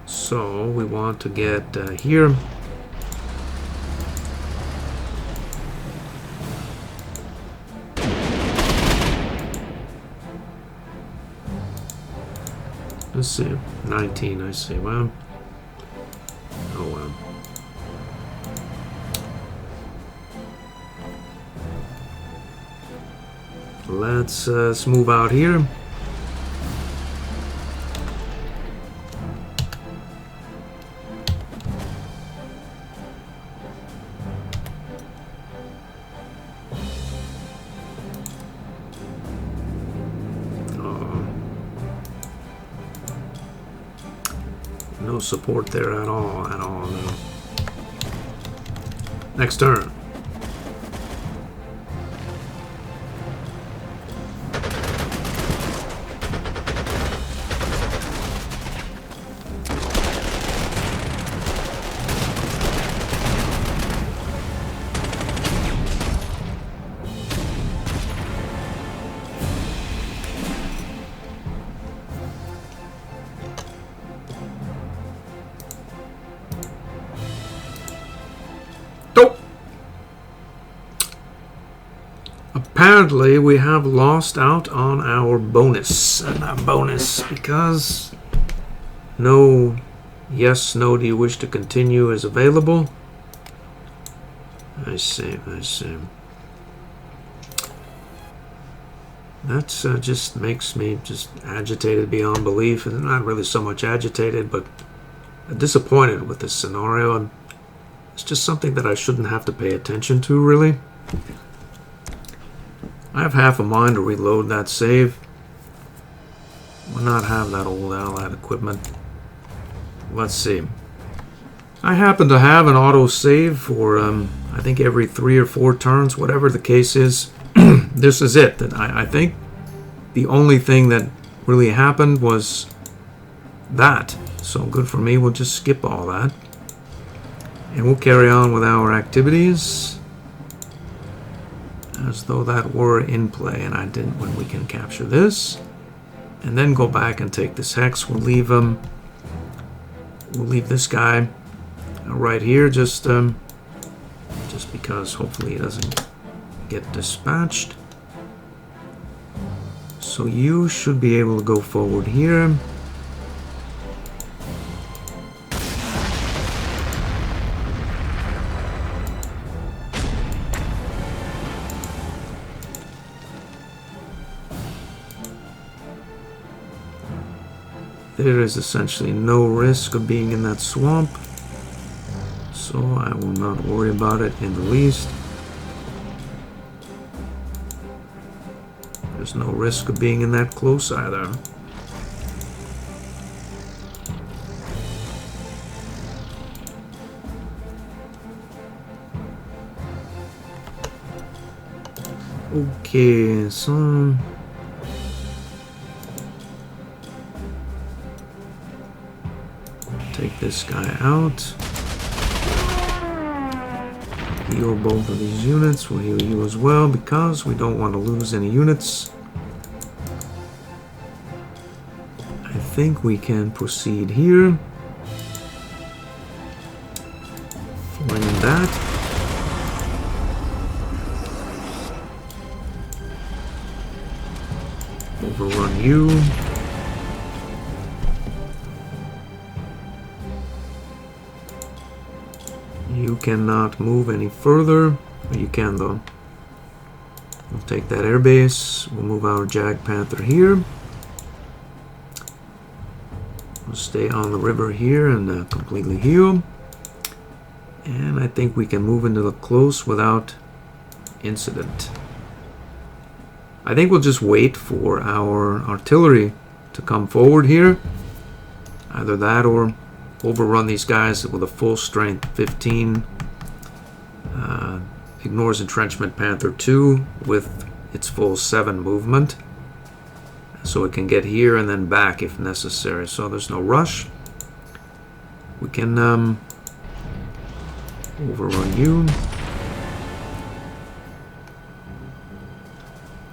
So we want to get here. Let's see, 19, I see. Well, oh well. Let's move out here. No support there at all, no. Next turn. Apparently, we have lost out on our bonus. And our bonus because no yes, no, do you wish to continue is available. I see. That just makes me just agitated beyond belief. And not really so much agitated, but disappointed with this scenario. And it's just something that I shouldn't have to pay attention to, really. I have half a mind to reload that save. Why not have that old allied equipment? Let's see. I happen to have an auto save for I think every 3 or 4 turns, whatever the case is. This is it. That I think the only thing that really happened was that. So good for me. We'll just skip all that. And we'll carry on with our activities as though that were in play, and I didn't. When we can capture this and then go back and take this hex, we'll leave this guy right here just because hopefully he doesn't get dispatched. So you should be able to go forward here. There is essentially no risk of being in that swamp, so I will not worry about it in the least. There's no risk of being in that close either. Okay, so take this guy out. Heal both of these units. We'll heal you as well because we don't want to lose any units. I think we can proceed here. Flame that. Overrun you. You cannot move any further. But you can though. We'll take that airbase. We'll move our Jag Panther here. We'll stay on the river here and completely heal. And I think we can move into the close without incident. I think we'll just wait for our artillery to come forward here. Either that or overrun these guys with a full strength 15. Ignores entrenchment Panther 2 with its full 7 movement. So it can get here and then back if necessary. So there's no rush. We can overrun you.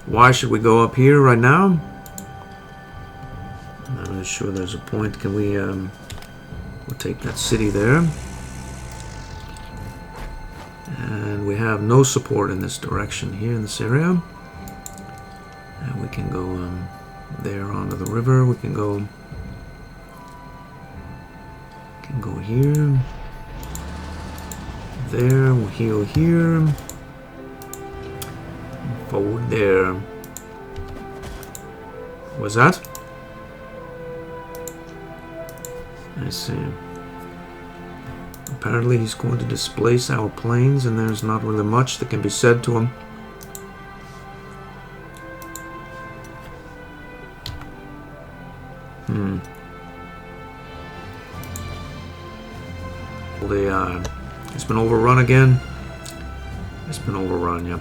Why should we go up here right now? I'm not really sure there's a point. Can we we'll take that city there. And we have no support in this direction here in this area. And we can go there onto the river. We can go here. There, we'll heal here. Forward there. What's that? I see. Apparently he's going to displace our planes, and there's not really much that can be said to him. It's been overrun again. It's been overrun, yep.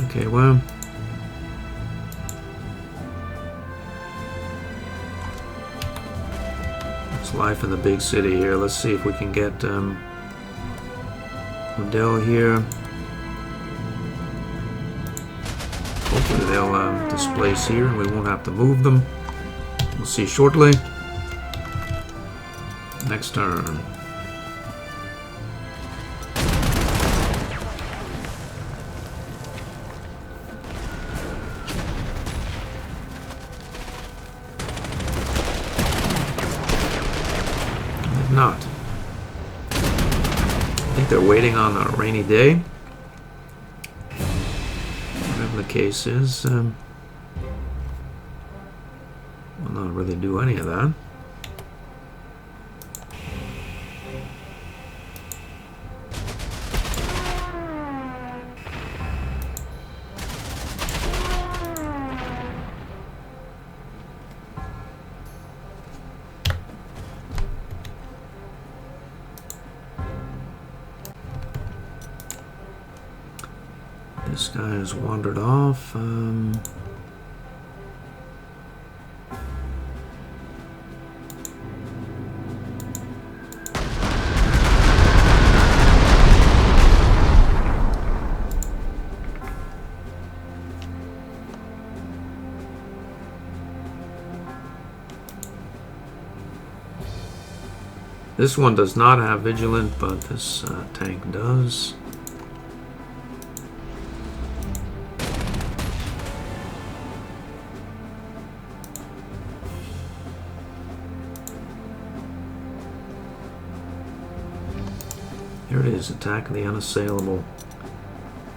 Okay, well. It's life in the big city here. Let's see if we can get Odell here. Hopefully they'll displace here and we won't have to move them. We'll see shortly. Next turn. Not. I think they're waiting on a rainy day. Whatever the case is, will not really do any of that. This guy has wandered off. This one does not have vigilant, but this tank does. Here it is, attack the unassailable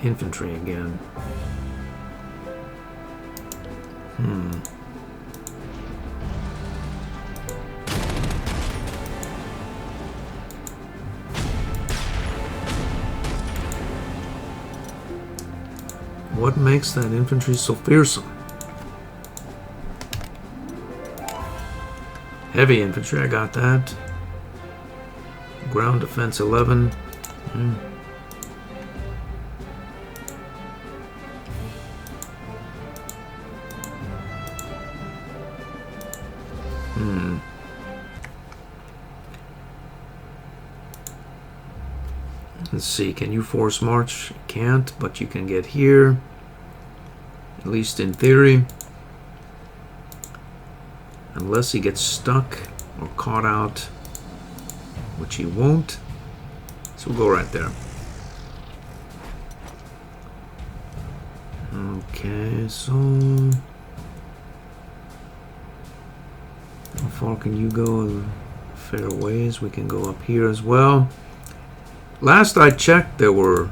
infantry again. What makes that infantry so fearsome? Heavy infantry, I got that. Ground defense 11. Let's see, can you force march? You can't, but you can get here. At least in theory. Unless he gets stuck or caught out, which he won't. So we'll go right there. Okay, so how far can you go? A fair ways. We can go up here as well. Last I checked, there were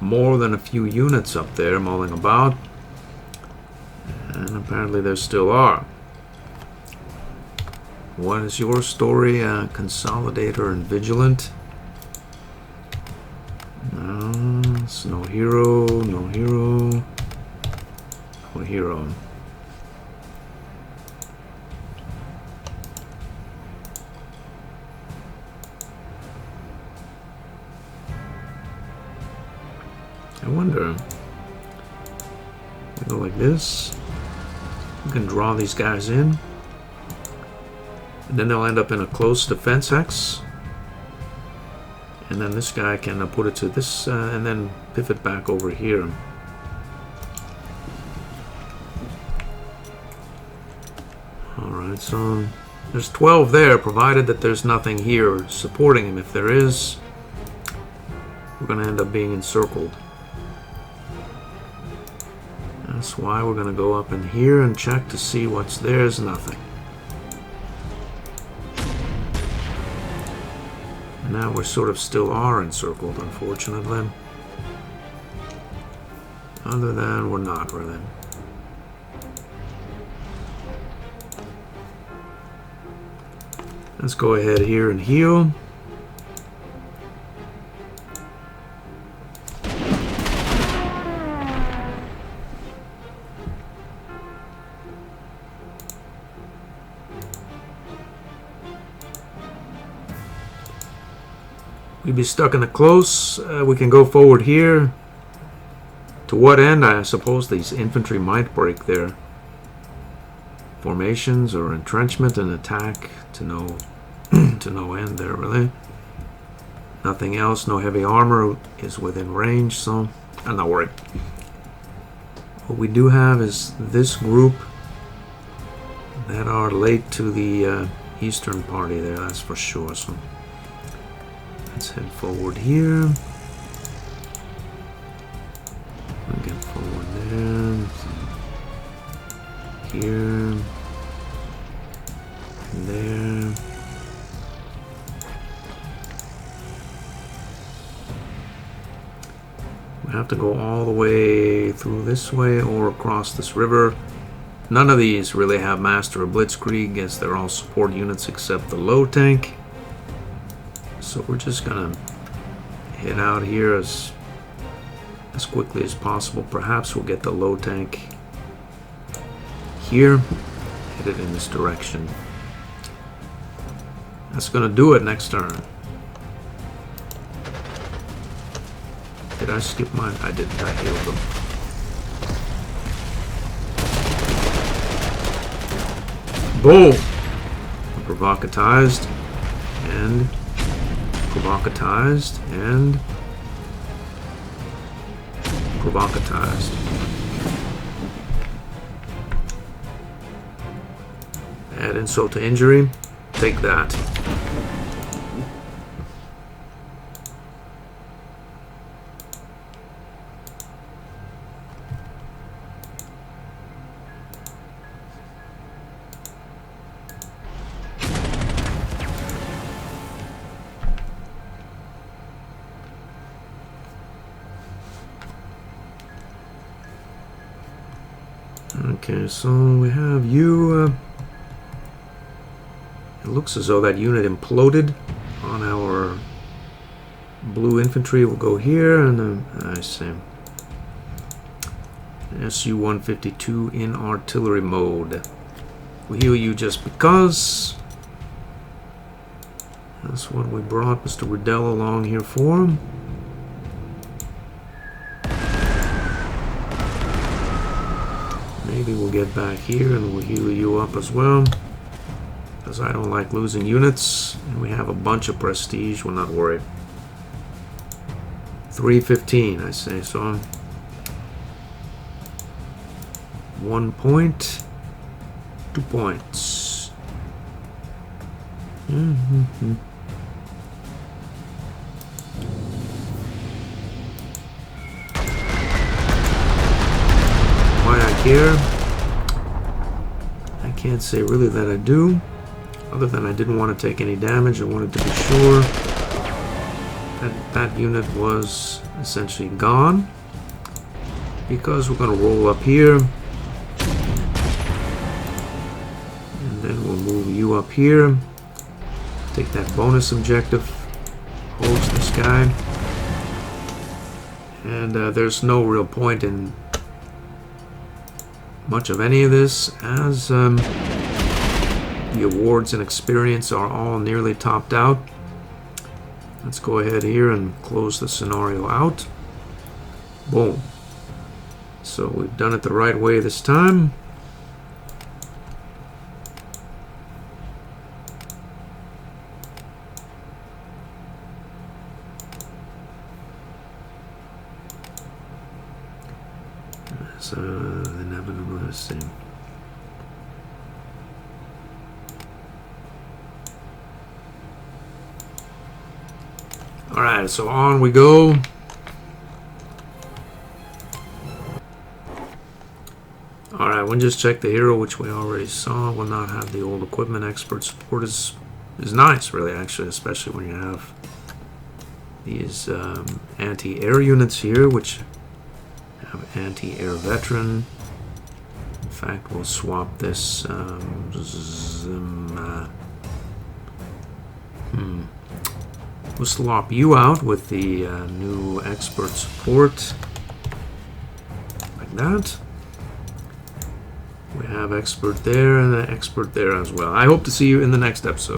more than a few units up there mulling about, and apparently there still are. What is your story? Consolidator and Vigilant. No, it's no hero, no hero, no hero. I wonder. We go like this. We can draw these guys in. And then they'll end up in a close defense hex. And then this guy can put it to this and then pivot back over here. Alright, so there's 12 there, provided that there's nothing here supporting him. If there is, we're going to end up being encircled. That's why we're going to go up in here and check to see what's there. There's nothing. Now we sort of still are encircled, unfortunately. Other than we're not really. Let's go ahead here and heal. We'd be stuck in the close. We can go forward here. To what end? I suppose these infantry might break their formations or entrenchment and attack to no to no end there, really. Nothing else, no heavy armor is within range, so I'm not worried. What we do have is this group that are late to the eastern party there, that's for sure. So let's head forward here. We'll get forward there. Here. And there. We have to go all the way through this way or across this river. None of these really have Master of Blitzkrieg, as they're all support units except the low tank. So we're just gonna head out here as quickly as possible. Perhaps we'll get the low tank here, headed in this direction. That's gonna do it next turn. Did I skip mine? I didn't. I healed them. Boom! Provocatized. And provocatized. And provocatized. Add insult to injury. Take that. Okay, so we have you. It looks as though that unit imploded on our blue infantry. We'll go here, and then I see SU-152 in artillery mode. We'll heal you just because. That's what we brought Mr. Riddell along here for. Maybe we'll get back here and we'll heal you up as well, because I don't like losing units, and we have a bunch of prestige. We're not worried. 315, I say so. 1 point, 2 points. Why I care? I can't say really that I do, other than I didn't want to take any damage. I wanted to be sure that that unit was essentially gone, because we're going to roll up here, and then we'll move you up here, take that bonus objective, host this guy, and there's no real point in much of any of this, as the awards and experience are all nearly topped out. Let's go ahead here and close the scenario out. Boom. So we've done it the right way this time. So inevitable, let's see. Alright, so on we go. Alright, we'll just check the hero, which we already saw. Will not have the old equipment. Expert support is nice, really, actually, especially when you have these anti-air units here, which have anti-air veteran. In fact, we'll swap this. We'll swap you out with the new expert support, like that. We have expert there and an expert there as well. I hope to see you in the next episode.